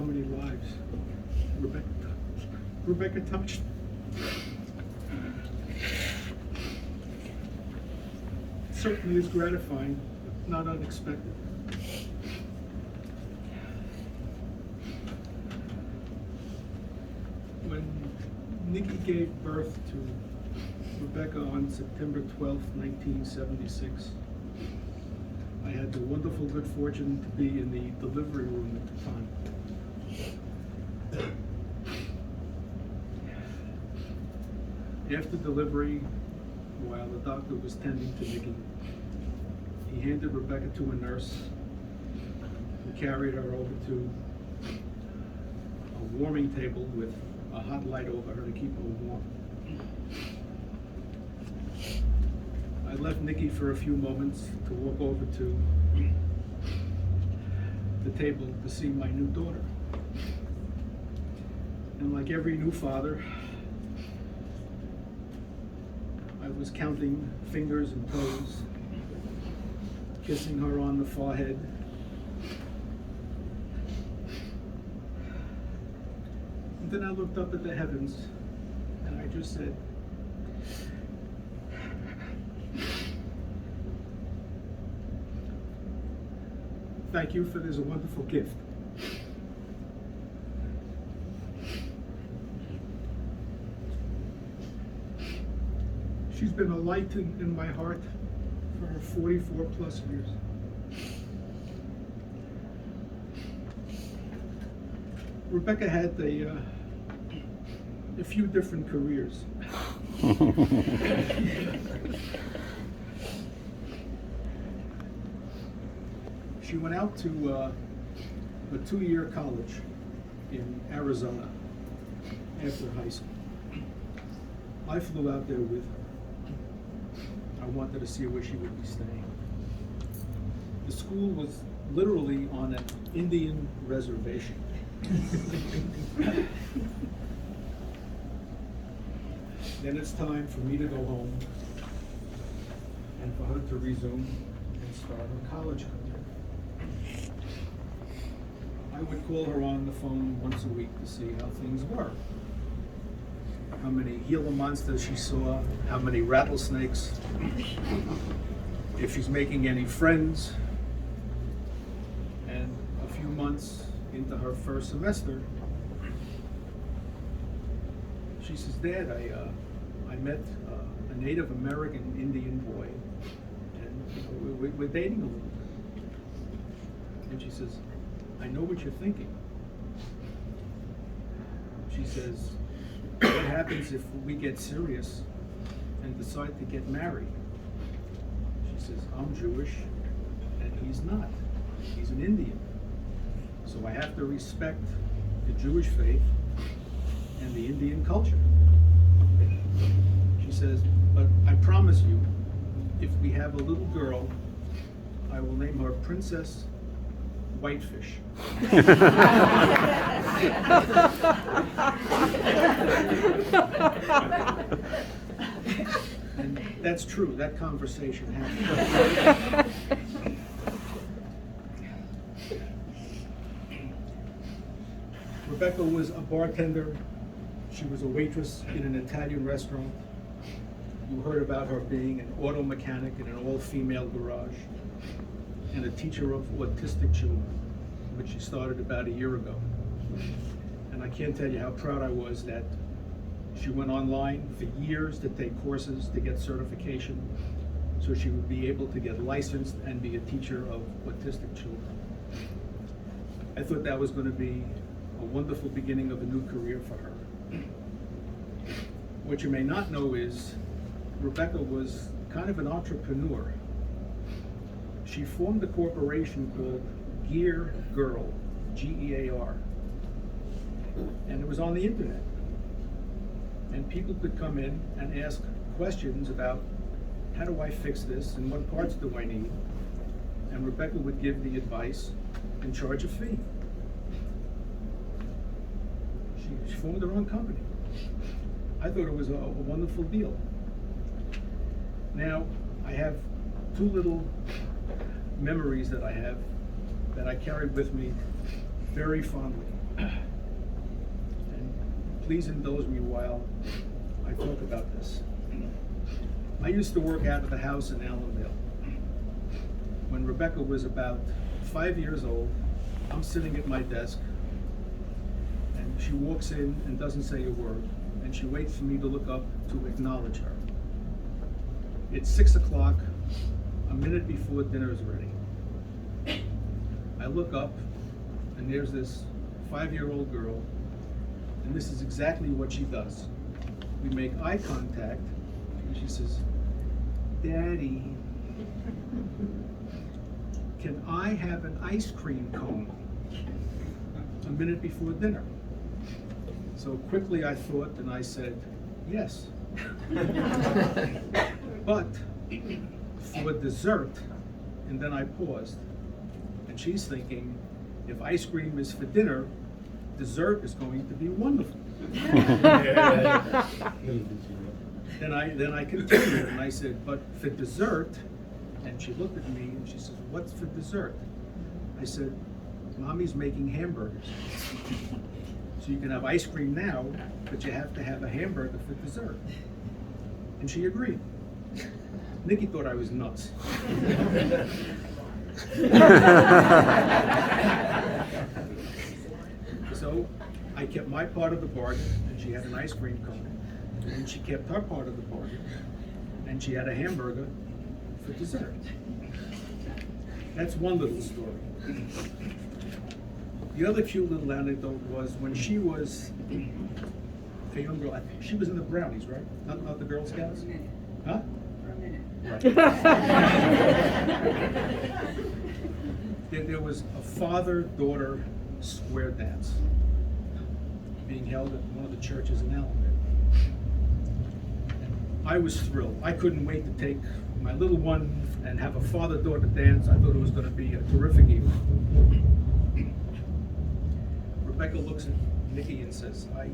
many lives Rebecca touched. It certainly is gratifying, but not unexpected. When Nikki gave birth to Rebecca on September 12th, 1976, I had the wonderful good fortune to be in the delivery room at the time. After delivery, while the doctor was tending to Nikki, he handed Rebecca to a nurse who carried her over to a warming table with a hot light over her to keep her warm. I left Nikki for a few moments to walk over to the table to see my new daughter. And like every new father, I was counting fingers and toes, kissing her on the forehead. And then I looked up at the heavens and I just said, thank you for this wonderful gift. She's been a light in my heart for 44 plus years. Rebecca had a few different careers. She went out to a 2-year college in Arizona after high school. I flew out there with her. I wanted to see where she would be staying. The school was literally on an Indian reservation. Then it's time for me to go home and for her to resume and start her college career. I would call her on the phone once a week to see how things were. How many Gila monsters she saw, how many rattlesnakes, if she's making any friends. And a few months into her first semester, she says, Dad, I met a Native American Indian boy, and we're dating a little bit. And she says, I know what you're thinking. She says, what happens if we get serious and decide to get married? She says, I'm Jewish and he's not. He's an Indian. So I have to respect the Jewish faith and the Indian culture. She says, but I promise you, if we have a little girl, I will name her Princess Whitefish. And that's true, that conversation happened. Rebecca was a bartender. She was a waitress in an Italian restaurant. You heard about her being an auto mechanic in an all-female garage and a teacher of autistic children, which she started about a year ago. And I can't tell you how proud I was that she went online for years to take courses to get certification so she would be able to get licensed and be a teacher of autistic children. I thought that was going to be a wonderful beginning of a new career for her. What you may not know is Rebecca was kind of an entrepreneur. She formed a corporation called GEARGIRL, G-E-A-R, and it was on the internet. And people could come in and ask questions about how do I fix this and what parts do I need? And Rebecca would give the advice and charge a fee. She formed her own company. I thought it was a wonderful deal. Now, I have two little memories that I have that I carried with me very fondly. please indulge me while I talk about this. I used to work out of the house in Allendale. When Rebecca was about 5 years old, I'm sitting at my desk, and she walks in and doesn't say a word, and she waits for me to look up to acknowledge her. It's 6 o'clock, a minute before dinner is ready. I look up, and there's this 5-year-old girl, and this is exactly what she does. We make eye contact, and she says, "Daddy, can I have an ice cream cone?" A minute before dinner. So quickly I thought, and I said, "Yes." But for dessert, and then I paused, and she's thinking, if ice cream is for dinner, dessert is going to be wonderful. Then I continued, and I said, "But for dessert," and she looked at me and she says, "What's for dessert?" I said, "Mommy's making hamburgers. So you can have ice cream now, but you have to have a hamburger for dessert." And she agreed. Nikki thought I was nuts. So I kept my part of the bargain, and she had an ice cream cone. And she kept her part of the bargain, and she had a hamburger for dessert. That's one little story. The other cute little anecdote was when she was a young girl. She was in the Brownies, right? Not the Girl Scouts? Huh? For a minute. Right. There was a father-daughter square dance being held at one of the churches in Allendale. I was thrilled. I couldn't wait to take my little one and have a father-daughter dance. I thought it was going to be a terrific evening. Rebecca looks at Nikki and says, I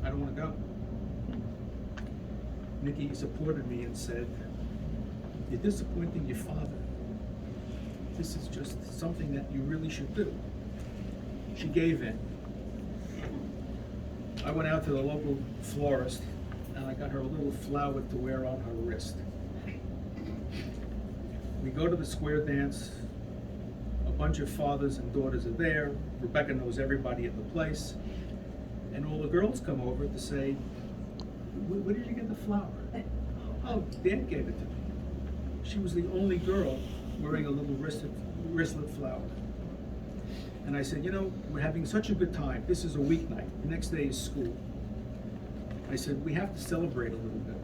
don't want to go. Nikki supported me and said, "You're disappointing your father. This is just something that you really should do." She gave in. I went out to the local florist, and I got her a little flower to wear on her wrist. We go to the square dance. A bunch of fathers and daughters are there. Rebecca knows everybody at the place. And all the girls come over to say, "Where did you get the flower?" "Oh, Dad gave it to me." She was the only girl wearing a little wristlet flower. And I said, "You know, we're having such a good time. This is a weeknight. The next day is school." I said, "We have to celebrate a little bit.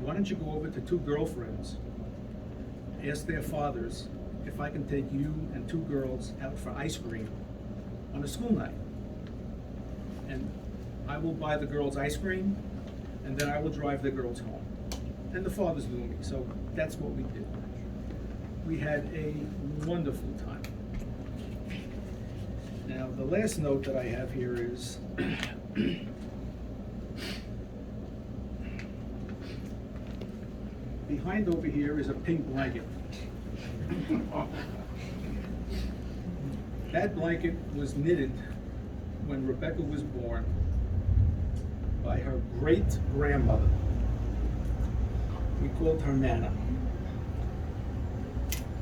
Why don't you go over to 2 girlfriends, ask their fathers if I can take you and 2 girls out for ice cream on a school night. And I will buy the girls ice cream, and then I will drive the girls home." And the fathers knew me, so that's what we did. We had a wonderful time. Now, the last note that I have here is behind over here is a pink blanket. That blanket was knitted when Rebecca was born by her great-grandmother. We called her Nana.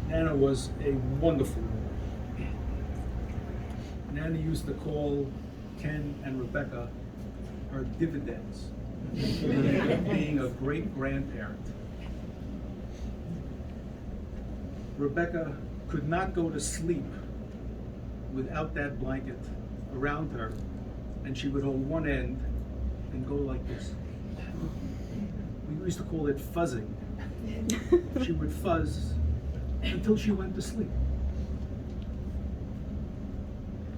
Nana was a wonderful woman. Nana used to call Ken and Rebecca her dividends, being a great-grandparent. Rebecca could not go to sleep without that blanket around her, and she would hold one end and go like this. We used to call it fuzzing. She would fuzz until she went to sleep.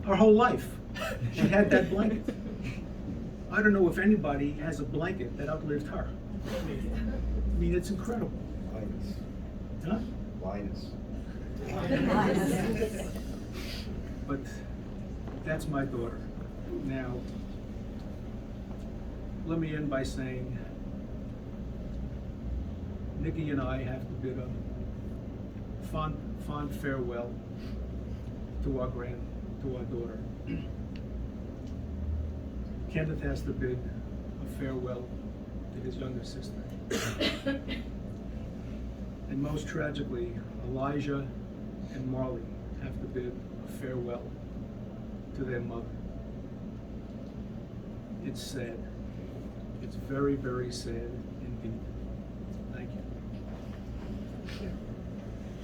Her whole life, she had that blanket. I don't know if anybody has a blanket that outlived her. I mean, it's incredible. Linus. Huh? Linus. But that's my daughter. Now, let me end by saying, Nikki and I have to bid a fond farewell to our daughter. Kenneth has to bid a farewell to his younger sister. And most tragically, Elijah and Marley have to bid a farewell to their mother. It's sad. It's very, very sad indeed.